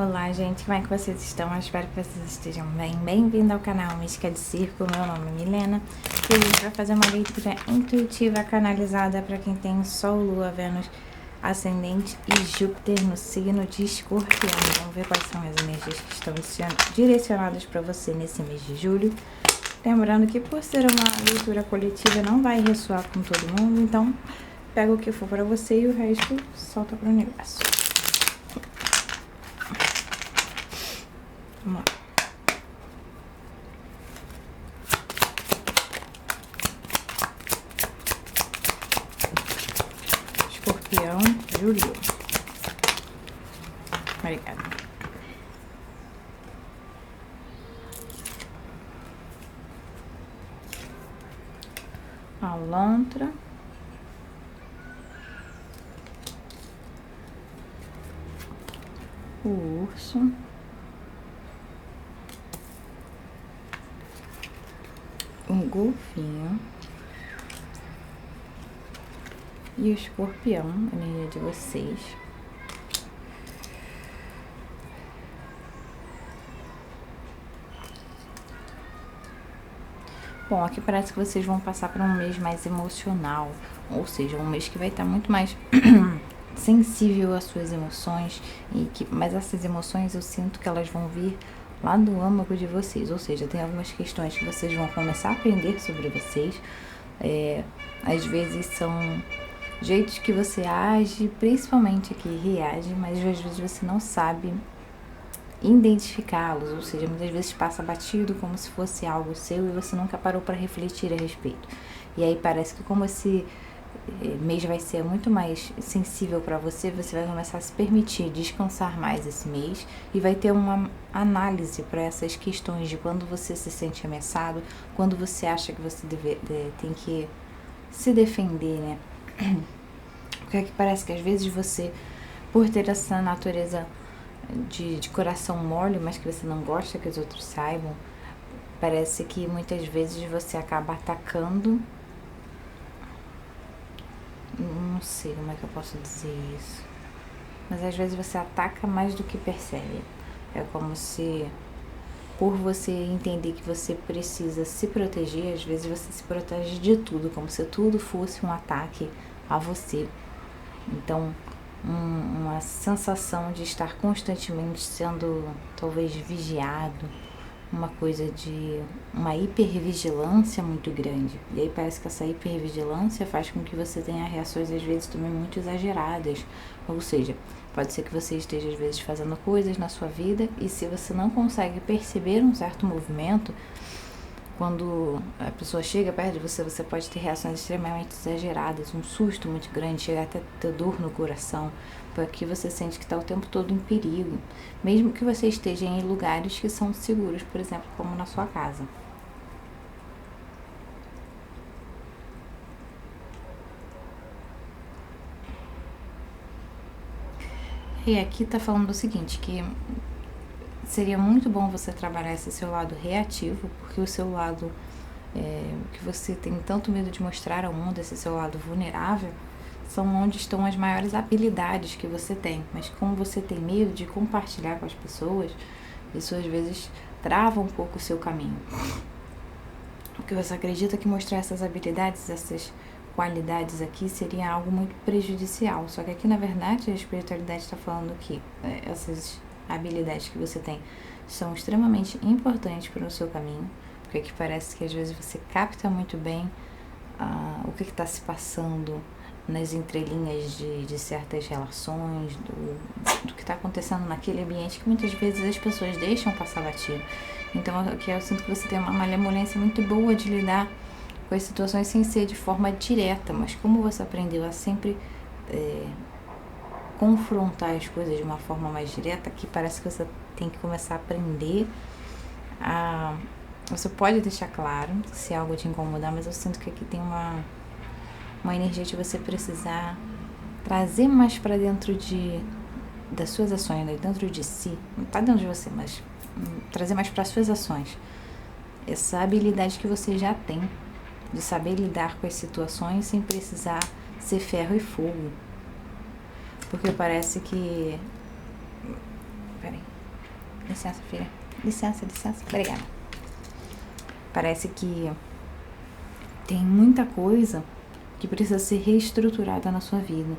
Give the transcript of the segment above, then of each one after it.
Olá, gente, como é que vocês estão? Eu espero que vocês estejam bem. Bem-vindo ao canal Mística de Circo. Meu nome é Milena e a gente vai fazer uma leitura intuitiva canalizada para quem tem Sol, Lua, Vênus, Ascendente e Júpiter no signo de Escorpião. Vamos ver quais são as energias que estão direcionadas para você nesse mês de julho. Lembrando que por ser uma leitura coletiva não vai ressoar com todo mundo, então pega o que for para você e o resto solta para o universo. Vamos lá. Escorpião, julho. Obrigada. A lontra. O urso. Um golfinho e o escorpião, a energia de vocês. Bom, aqui parece que vocês vão passar por um mês mais emocional, ou seja, um mês que vai estar muito mais sensível às suas emoções, mas essas emoções eu sinto que elas vão vir lá do âmago de vocês, ou seja, tem algumas questões que vocês vão começar a aprender sobre vocês, às vezes são jeitos que você age, principalmente que reage, mas às vezes você não sabe identificá-los, ou seja, muitas vezes passa batido como se fosse algo seu e você nunca parou para refletir a respeito. E aí parece que como esse mês vai ser muito mais sensível para você, você vai começar a se permitir descansar mais esse mês e vai ter uma análise para essas questões de quando você se sente ameaçado, quando você acha que você tem que se defender, né? Porque aqui parece que às vezes você, por ter essa natureza de coração mole, mas que você não gosta que os outros saibam, parece que muitas vezes você acaba atacando. Não sei como é que eu posso dizer isso, mas às vezes você ataca mais do que percebe. É como se, por você entender que você precisa se proteger, às vezes você se protege de tudo, como se tudo fosse um ataque a você. Então, uma sensação de estar constantemente sendo, talvez, vigiado, uma coisa de uma hipervigilância muito grande. E aí parece que essa hipervigilância faz com que você tenha reações, às vezes, também muito exageradas. Ou seja, pode ser que você esteja, às vezes, fazendo coisas na sua vida e se você não consegue perceber um certo movimento, quando a pessoa chega perto de você, você pode ter reações extremamente exageradas, um susto muito grande, chega até ter dor no coração, porque você sente que está o tempo todo em perigo, mesmo que você esteja em lugares que são seguros, por exemplo, como na sua casa. E aqui está falando o seguinte, que seria muito bom você trabalhar esse seu lado reativo, porque o seu lado que você tem tanto medo de mostrar ao mundo, esse seu lado vulnerável, são onde estão as maiores habilidades que você tem. Mas como você tem medo de compartilhar com as pessoas, isso às vezes trava um pouco o seu caminho. Porque você acredita que mostrar essas habilidades, essas qualidades aqui seria algo muito prejudicial. Só que aqui, na verdade, a espiritualidade está falando que essas habilidades que você tem são extremamente importantes para o seu caminho, porque aqui parece que às vezes você capta muito bem o que está se passando nas entrelinhas de certas relações, do que está acontecendo naquele ambiente que muitas vezes as pessoas deixam passar batido. Então aqui eu sinto que você tem uma malemolência muito boa de lidar com as situações sem ser de forma direta, mas como você aprendeu a sempre confrontar as coisas de uma forma mais direta, que parece que você tem que começar a aprender a... Você pode deixar claro se algo te incomodar, mas eu sinto que aqui tem uma energia de você precisar trazer mais para dentro das suas ações, né? Dentro de si, não tá dentro de você, mas trazer mais para as suas ações essa habilidade que você já tem de saber lidar com as situações sem precisar ser ferro e fogo. Porque parece que Peraí. Licença, filha. Licença. Obrigada. Parece que tem muita coisa que precisa ser reestruturada na sua vida.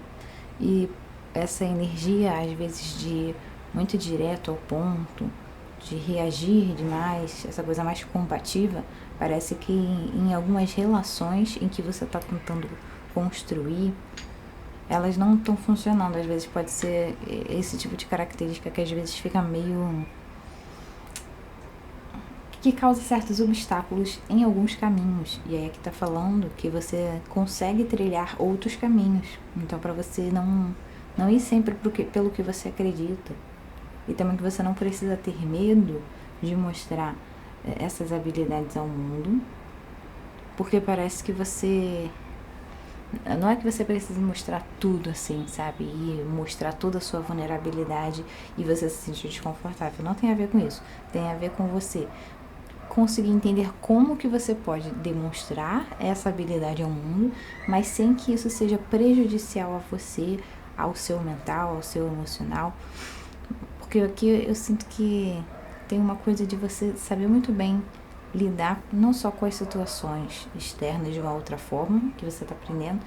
E essa energia, às vezes, de muito direto ao ponto, de reagir demais, essa coisa mais combativa, parece que em algumas relações em que você está tentando construir, elas não estão funcionando. Às vezes pode ser esse tipo de característica que às vezes fica meio... que causa certos obstáculos em alguns caminhos. E aí aqui tá falando que você consegue trilhar outros caminhos. Então para você não ir sempre pelo que você acredita. E também que você não precisa ter medo de mostrar essas habilidades ao mundo. Porque parece que você... não é que você precisa mostrar tudo assim, sabe? E mostrar toda a sua vulnerabilidade e você se sentir desconfortável. Não tem a ver com isso. Tem a ver com você conseguir entender como que você pode demonstrar essa habilidade ao mundo, mas sem que isso seja prejudicial a você, ao seu mental, ao seu emocional. Porque aqui eu sinto que tem uma coisa de você saber muito bem lidar não só com as situações externas de uma outra forma que você está aprendendo,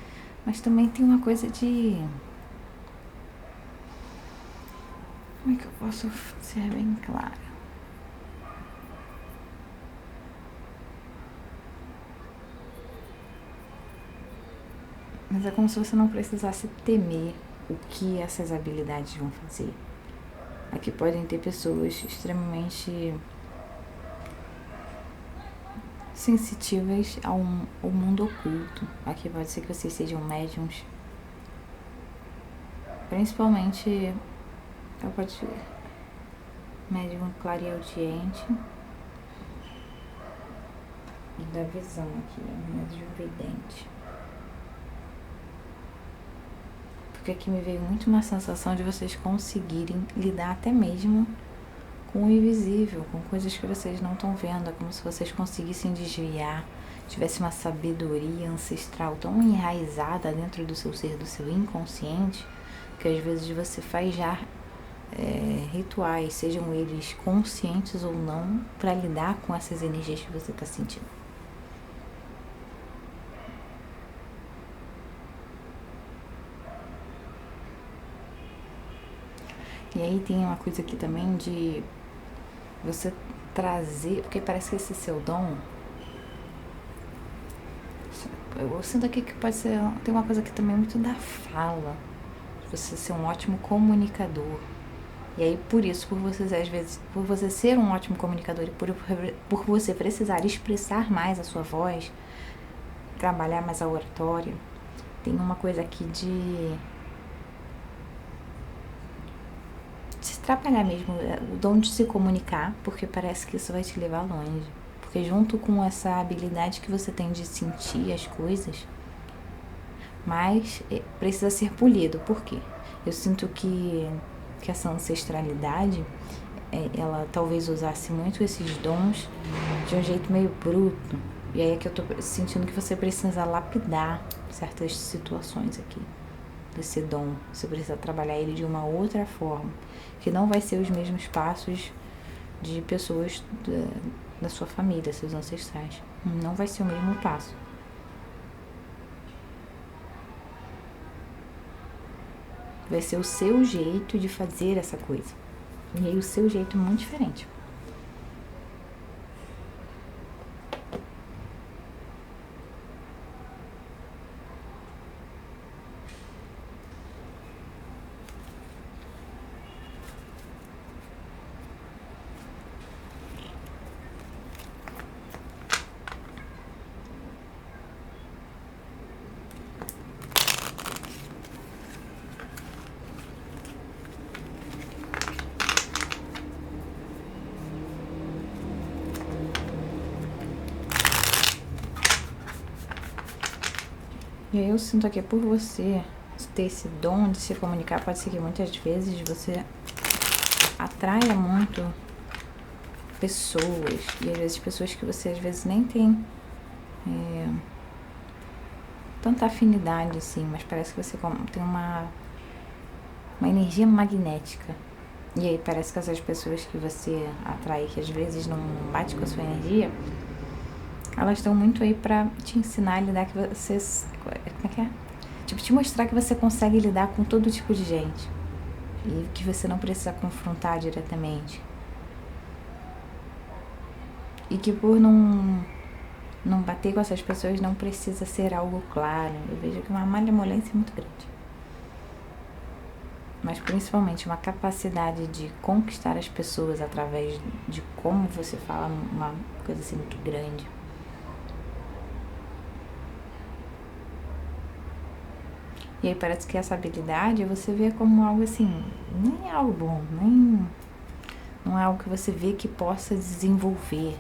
mas também tem uma coisa de... como é que eu posso ser bem clara? Mas é como se você não precisasse temer o que essas habilidades vão fazer. Aqui podem ter pessoas extremamente sensitivas ao mundo oculto. Aqui pode ser que vocês sejam médiums. Principalmente, eu pode ser médium clareaudiente e da visão aqui, médium vidente. Porque aqui me veio muito uma sensação de vocês conseguirem lidar até mesmo com o invisível, com coisas que vocês não estão vendo. É como se vocês conseguissem desviar, tivesse uma sabedoria ancestral tão enraizada dentro do seu ser, do seu inconsciente, que às vezes você faz já rituais, sejam eles conscientes ou não, para lidar com essas energias que você está sentindo. E aí tem uma coisa aqui também de você trazer, porque parece que esse seu dom, eu sinto aqui que pode ser, tem uma coisa aqui também muito da fala, você ser um ótimo comunicador. E aí por isso, por você às vezes, por você ser um ótimo comunicador e por você precisar expressar mais a sua voz, trabalhar mais a oratória, tem uma coisa aqui de trabalhar mesmo o dom de se comunicar, porque parece que isso vai te levar longe. Porque junto com essa habilidade que você tem de sentir as coisas, mas precisa ser polido. Por quê? Eu sinto que essa ancestralidade, ela talvez usasse muito esses dons de um jeito meio bruto. E aí é que eu tô sentindo que você precisa lapidar certas situações aqui desse dom. Você precisa trabalhar ele de uma outra forma, que não vai ser os mesmos passos de pessoas da sua família, seus ancestrais. Não vai ser o mesmo passo. Vai ser o seu jeito de fazer essa coisa. E aí o seu jeito é muito diferente. E aí eu sinto aqui por você ter esse dom de se comunicar, pode ser que muitas vezes você atraia muito pessoas, e às vezes pessoas que você às vezes nem tem tanta afinidade assim, mas parece que você tem uma energia magnética E aí parece que essas pessoas que você atrai, que às vezes não bate com a sua energia, elas estão muito aí pra te ensinar a lidar que você... Como é que é? Tipo, te mostrar que você consegue lidar com todo tipo de gente. E que você não precisa confrontar diretamente. E que por não bater com essas pessoas não precisa ser algo claro. Eu vejo que é uma malemolência muito grande. Mas principalmente uma capacidade de conquistar as pessoas através de como você fala, uma coisa assim muito grande. E aí parece que essa habilidade você vê como algo assim, nem é algo bom, nem não é algo que você vê que possa desenvolver.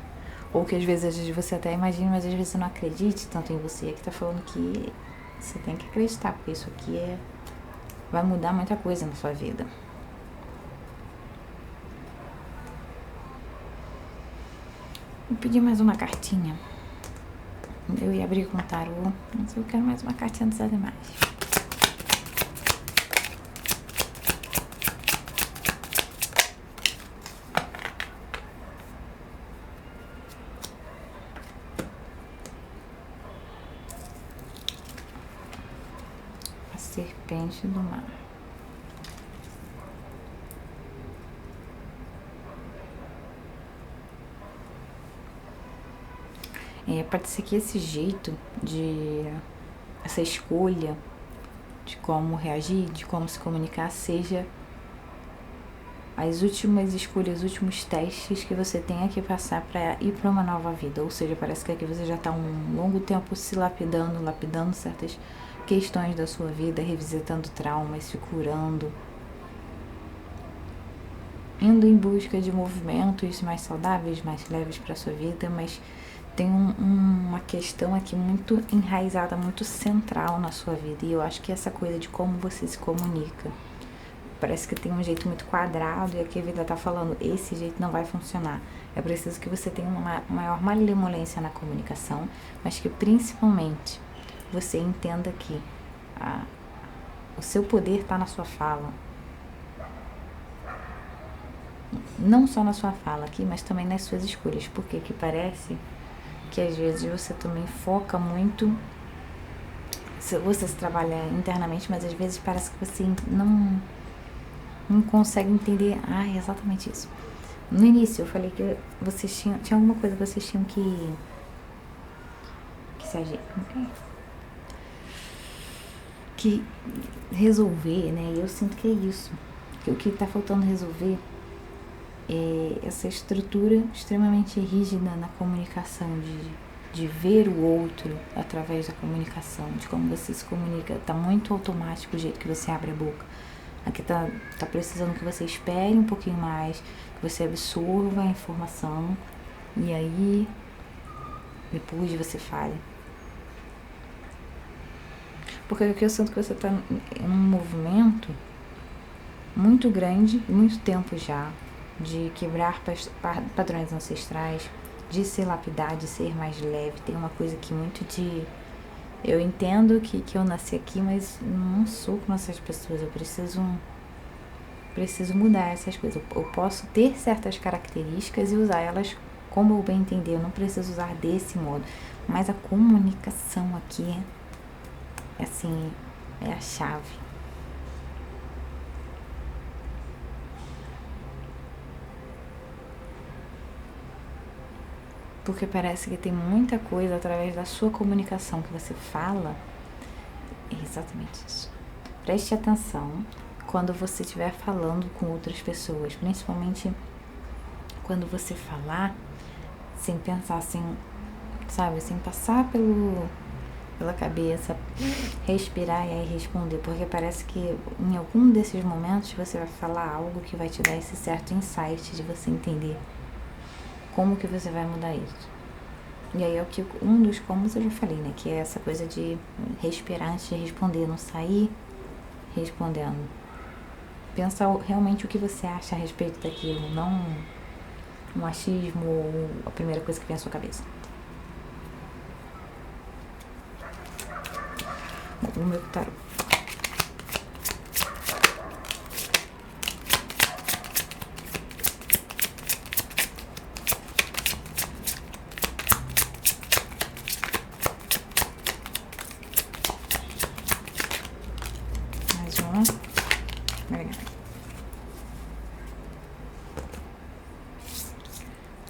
Ou que às vezes você até imagina, mas às vezes você não acredite tanto em você. Aqui tá falando que você tem que acreditar, porque isso aqui vai mudar muita coisa na sua vida. Vou pedir mais uma cartinha. Eu ia abrir com o tarô, mas eu quero mais uma cartinha dos animais. A serpente do mar. Pode ser que esse jeito essa escolha de como reagir, de como se comunicar, seja as últimas escolhas, os últimos testes que você tenha que passar para ir para uma nova vida. Ou seja, parece que aqui você já está um longo tempo se lapidando certas questões da sua vida, revisitando traumas, se curando, indo em busca de movimentos mais saudáveis, mais leves para a sua vida, mas tem uma questão aqui muito enraizada, muito central na sua vida. E eu acho que essa coisa de como você se comunica. Parece que tem um jeito muito quadrado e aqui a vida tá falando, esse jeito não vai funcionar. É preciso que você tenha uma maior malemolência na comunicação, mas que principalmente você entenda que o seu poder está na sua fala. Não só na sua fala aqui, mas também nas suas escolhas, porque aqui parece que às vezes você também foca muito, você se trabalha internamente, mas às vezes parece que você não consegue entender. É exatamente isso. No início eu falei que vocês tinha alguma coisa que vocês tinham que se agir, que resolver, né? E eu sinto que é isso, que o que tá faltando resolver essa estrutura extremamente rígida na comunicação, de ver o outro através da comunicação, de como você se comunica. Tá muito automático o jeito que você abre a boca. Aqui tá precisando que você espere um pouquinho mais, que você absorva a informação e aí depois você fale. Porque aqui eu sinto que você tá em um movimento muito grande, muito tempo já, de quebrar padrões ancestrais, de se lapidar, de ser mais leve. Tem uma coisa aqui muito de... Eu entendo que eu nasci aqui, mas não sou como essas pessoas. Eu preciso mudar essas coisas. Eu posso ter certas características e usar elas como eu bem entender. Eu não preciso usar desse modo. Mas a comunicação aqui assim, é a chave. Porque parece que tem muita coisa através da sua comunicação que você fala. É exatamente isso. Preste atenção quando você estiver falando com outras pessoas, principalmente quando você falar sem pensar assim, sabe, sem passar pela cabeça, respirar e aí responder, porque parece que em algum desses momentos você vai falar algo que vai te dar esse certo insight de você entender como que você vai mudar isso. E aí é o que um dos comos eu já falei, né? Que é essa coisa de respirar antes de responder, não sair respondendo. Pensar realmente o que você acha a respeito daquilo, não um achismo ou a primeira coisa que vem à sua cabeça. Bom, o meu tarô.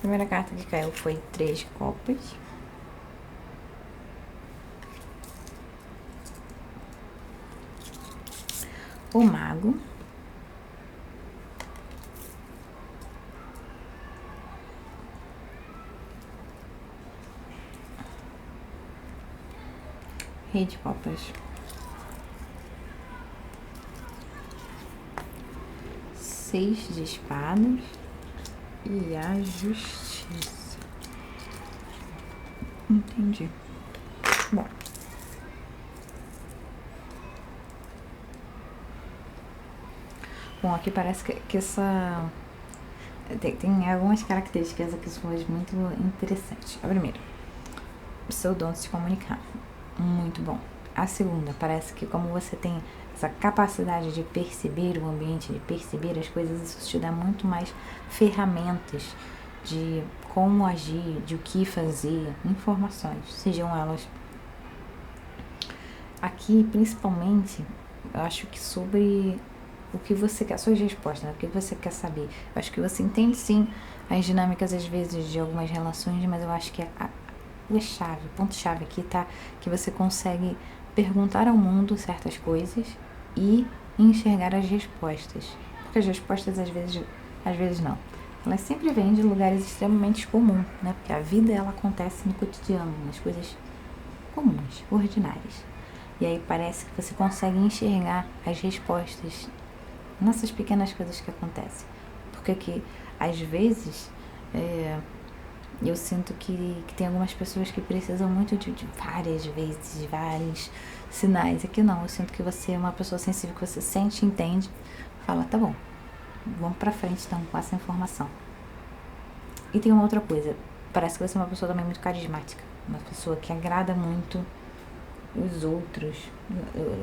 primeira carta que caiu foi 3 de copas. O mago. Rei de copas. 6 de espadas. E a justiça. Entendi. Bom. Bom, aqui parece que essa... Tem algumas características aqui muito interessantes. A primeira, o seu dom de se comunicar. Muito bom. A segunda, parece que como você tem essa capacidade de perceber o ambiente, de perceber as coisas, isso te dá muito mais ferramentas de como agir, de o que fazer, informações, sejam elas. Aqui, principalmente, eu acho que sobre o que você quer, suas respostas, né? O que você quer saber. Eu acho que você entende, sim, as dinâmicas, às vezes, de algumas relações, mas eu acho que o ponto-chave aqui tá que você consegue perguntar ao mundo certas coisas e enxergar as respostas. Porque as respostas, às vezes não. Elas sempre vêm de lugares extremamente comuns, né? Porque a vida, ela acontece no cotidiano, nas coisas comuns, ordinárias. E aí parece que você consegue enxergar as respostas nessas pequenas coisas que acontecem. Porque aqui, às vezes, eu sinto que tem algumas pessoas que precisam muito de várias vezes, de vários sinais. Aqui não, eu sinto que você é uma pessoa sensível, que você sente, entende, fala, tá bom, vamos pra frente então com essa informação. E tem uma outra coisa, parece que você é uma pessoa também muito carismática, uma pessoa que agrada muito os outros.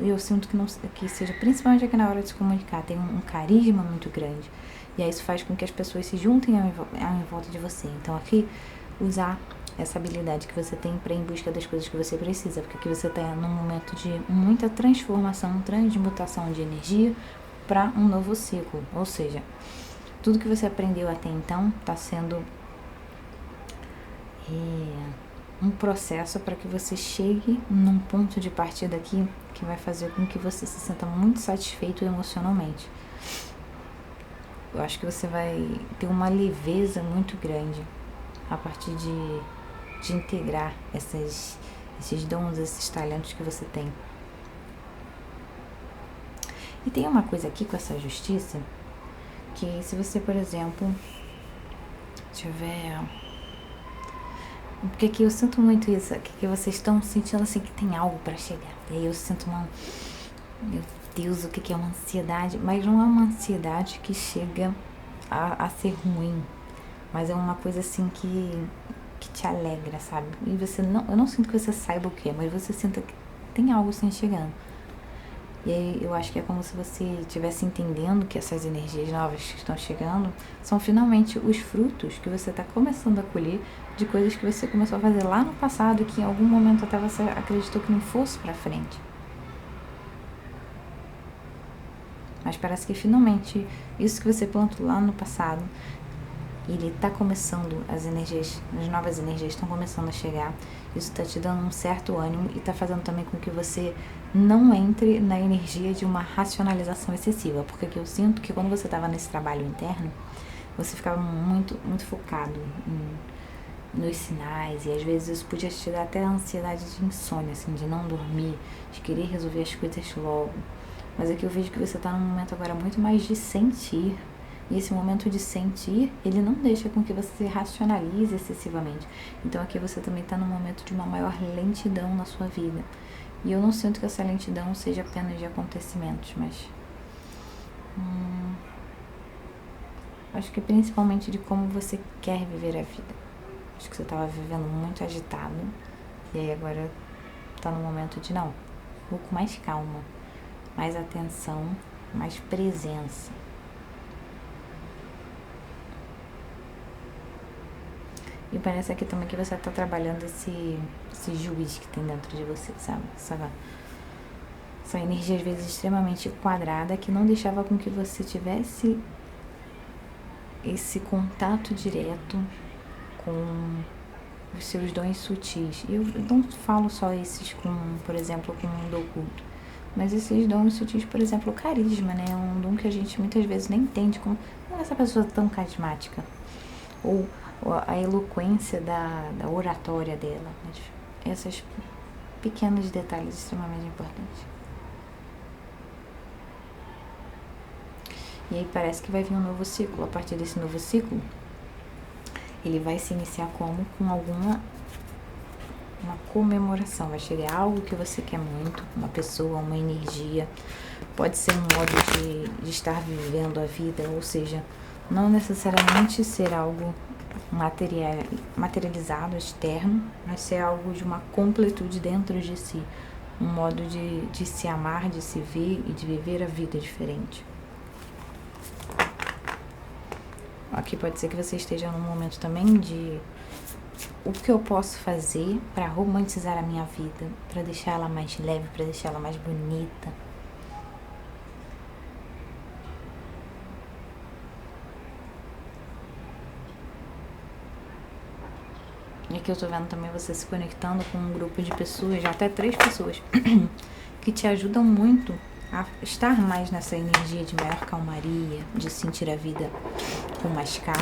Eu sinto que seja, principalmente aqui na hora de se comunicar, tem um carisma muito grande. E aí isso faz com que as pessoas se juntem em volta de você. Então aqui, usar essa habilidade que você tem para ir em busca das coisas que você precisa. Porque aqui você está num momento de muita transformação, transmutação de energia para um novo ciclo. Ou seja, tudo que você aprendeu até então está sendo um processo para que você chegue num ponto de partida aqui que vai fazer com que você se sinta muito satisfeito emocionalmente. Eu acho que você vai ter uma leveza muito grande a partir de integrar esses dons, esses talentos que você tem. E tem uma coisa aqui com essa justiça, que se você, por exemplo, tiver... Porque aqui eu sinto muito isso, que vocês estão sentindo assim que tem algo para chegar. E aí eu sinto meu Deus, o que é uma ansiedade? Mas não é uma ansiedade que chega a ser ruim, mas é uma coisa assim que te alegra, sabe? E você não, eu não sinto que você saiba o que é, mas você sinta que tem algo assim chegando. E aí eu acho que é como se você estivesse entendendo que essas energias novas que estão chegando são finalmente os frutos que você está começando a colher de coisas que você começou a fazer lá no passado, que em algum momento até você acreditou que não fosse pra frente. Mas parece que finalmente isso que você plantou lá no passado, ele está começando, as novas energias estão começando a chegar. Isso está te dando um certo ânimo e está fazendo também com que você não entre na energia de uma racionalização excessiva. Porque aqui eu sinto que quando você estava nesse trabalho interno, você ficava muito, muito focado nos sinais, e às vezes isso podia te dar até a ansiedade de insônia, assim, de não dormir, de querer resolver as coisas logo. Mas aqui eu vejo que você está num momento agora muito mais de sentir. E esse momento de sentir, ele não deixa com que você racionalize excessivamente. Então aqui você também está num momento de uma maior lentidão na sua vida. E eu não sinto que essa lentidão seja apenas de acontecimentos, mas... acho que principalmente de como você quer viver a vida. Acho que você estava vivendo muito agitado. E aí agora está no momento de não, um pouco mais calma, mais atenção, mais presença. E parece aqui também que você está trabalhando esse juiz que tem dentro de você, sabe? Essa energia, às vezes, extremamente quadrada, que não deixava com que você tivesse esse contato direto com os seus dons sutis. Eu não falo só esses com, por exemplo, com o do oculto, mas esses dons sutis, por exemplo, o carisma, né? É um dom que a gente muitas vezes nem entende como essa pessoa tão carismática. Ou a eloquência da oratória dela. Esses pequenos detalhes extremamente importantes. E aí parece que vai vir um novo ciclo. A partir desse novo ciclo, ele vai se iniciar como? Com uma comemoração. Vai chegar algo que você quer muito, uma pessoa, uma energia. Pode ser um modo de estar vivendo a vida, ou seja, não necessariamente ser algo materializado, externo, mas ser algo de uma completude dentro de si. Um modo de se amar, de se ver e de viver a vida diferente. Aqui pode ser que você esteja num momento também de o que eu posso fazer para romantizar a minha vida, para deixar ela mais leve, para deixar ela mais bonita. E aqui eu tô vendo também você se conectando com um grupo de pessoas, até 3 pessoas, que te ajudam muito a estar mais nessa energia de maior calmaria, de sentir a vida com mais calma,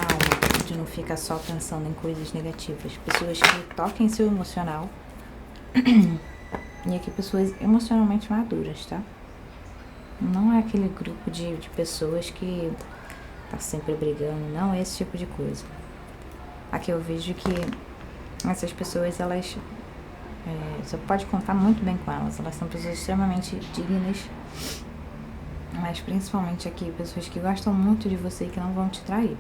de não ficar só pensando em coisas negativas. Pessoas que toquem seu emocional. E aqui pessoas emocionalmente maduras, tá? Não é aquele grupo de pessoas que tá sempre brigando, não é esse tipo de coisa. Aqui eu vejo que essas pessoas, elas você pode contar muito bem com elas. Elas são pessoas extremamente dignas, mas principalmente aqui, pessoas que gostam muito de você e que não vão te trair.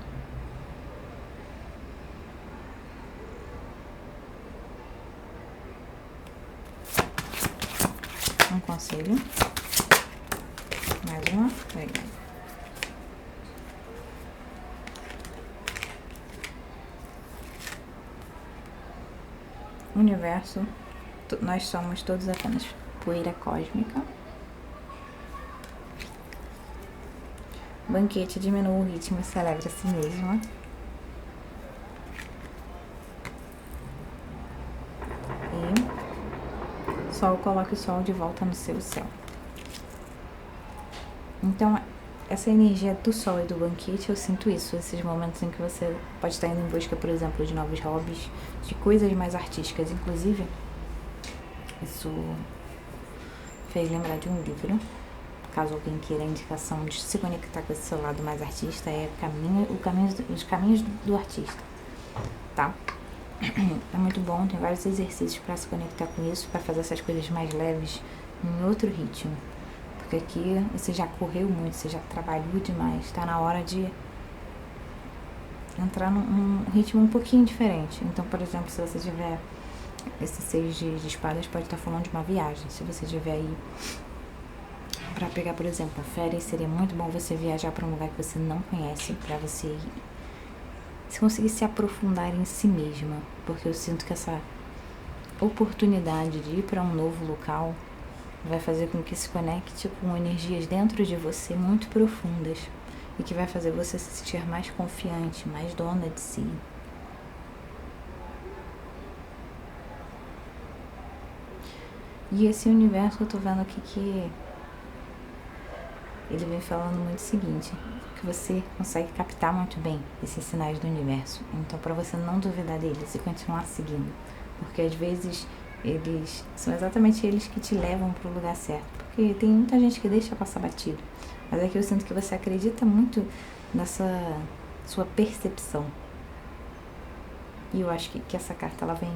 Um conselho. Mais uma. Legal. Universo, nós somos todos apenas poeira cósmica. Banquete, diminua o ritmo e celebra a si mesma. E Sol, coloque o Sol de volta no seu céu. Então, essa energia do Sol e do banquete, eu sinto isso, esses momentos em que você pode estar indo em busca, por exemplo, de novos hobbies, de coisas mais artísticas. Inclusive, isso fez lembrar de um livro, caso alguém queira a indicação de se conectar com esse seu lado mais artista, é Os Caminhos do Artista, tá? É muito bom, tem vários exercícios para se conectar com isso, para fazer essas coisas mais leves, em outro ritmo. Porque aqui você já correu muito, você já trabalhou demais, está na hora de entrar num ritmo um pouquinho diferente. Então, por exemplo, se você tiver esse 6 de espadas, pode estar falando de uma viagem. Se você tiver aí para pegar, por exemplo, férias, seria muito bom você viajar para um lugar que você não conhece, para você se conseguir se aprofundar em si mesma, porque eu sinto que essa oportunidade de ir para um novo local vai fazer com que se conecte com energias dentro de você muito profundas e que vai fazer você se sentir mais confiante, mais dona de si. E esse universo, eu tô vendo aqui que ele vem falando muito o seguinte, que você consegue captar muito bem esses sinais do universo. Então, para você não duvidar deles e continuar seguindo, porque às vezes eles são exatamente eles que te levam para o lugar certo, porque tem muita gente que deixa passar batido, mas aqui eu sinto que você acredita muito nessa sua percepção, e eu acho que essa carta ela vem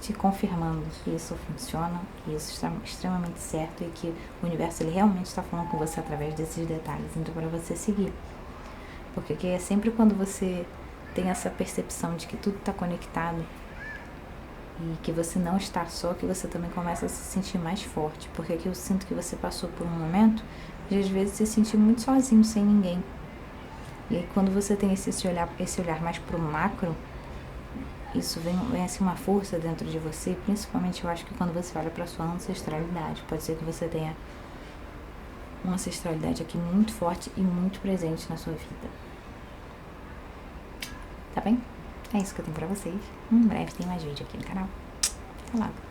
te confirmando que isso funciona, que isso está extremamente certo e que o universo ele realmente está falando com você através desses detalhes, então para você seguir, porque é sempre quando você tem essa percepção de que tudo está conectado e que você não está só, que você também começa a se sentir mais forte, porque aqui eu sinto que você passou por um momento de às vezes se sentir muito sozinho, sem ninguém, e aí quando você tem esse olhar mais pro macro, isso vem assim uma força dentro de você, principalmente eu acho que quando você olha para sua ancestralidade, pode ser que você tenha uma ancestralidade aqui muito forte e muito presente na sua vida, tá bem? É isso que eu tenho pra vocês. Em breve tem mais vídeo aqui no canal. Até logo.